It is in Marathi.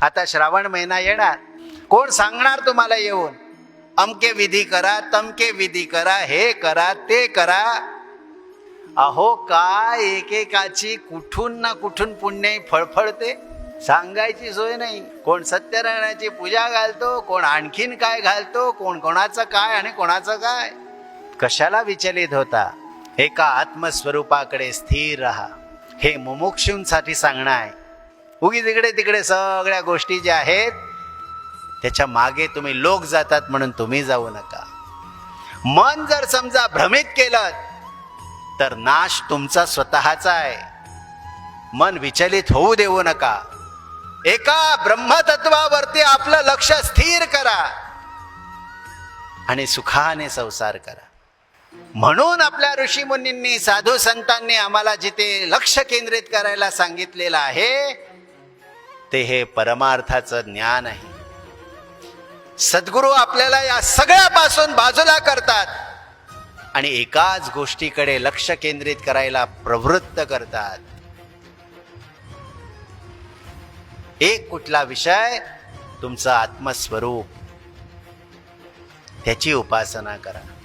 आता श्रावण महिना येणार, कोण सांगणार तुम्हाला येऊन अमके विधी करा, तमके विधी करा, हे करा ते करा. अहो काय एकेकाची कुठून ना कुठून पुण्य फळफळते, सांगायची सोय नाही. कोण सत्यनारायणाची पूजा घालतो, कोण आणखीन काय घालतो, कोण कोणाचं काय आणि कोणाचं काय. कशाला विचलित होता? एका आत्मस्वरूपाकडे स्थिर राहा, हे मुमुक्षूंसाठी सांगणं आहे. उगीच इकडे तिकडे सगळ्या गोष्टी ज्या आहेत त्याच्या मागे तुम्ही लोक जातात म्हणून तुम्ही जाऊ नका. मन जर समजा भ्रमित केलं तर नाश तुमचा स्वतःचा आहे. मन विचलित होऊ देऊ नका. एका ब्रह्मतत्वावरती आपलं लक्ष स्थिर करा आणि सुखाने संसार करा. म्हणून आपल्या ऋषीमुनींनी, साधू संतांनी आम्हाला जिथे लक्ष केंद्रित करायला सांगितलेलं आहे ते हे परमार्थाचं ज्ञान आहे. सद्गुरू आपल्याला या सगळ्यापासून बाजूला करतात आणि एकाच गोष्टीकडे लक्ष केंद्रित करायला प्रवृत्त करतात. एक कुठला विषय? तुमचं आत्मस्वरूप, त्याची उपासना करा.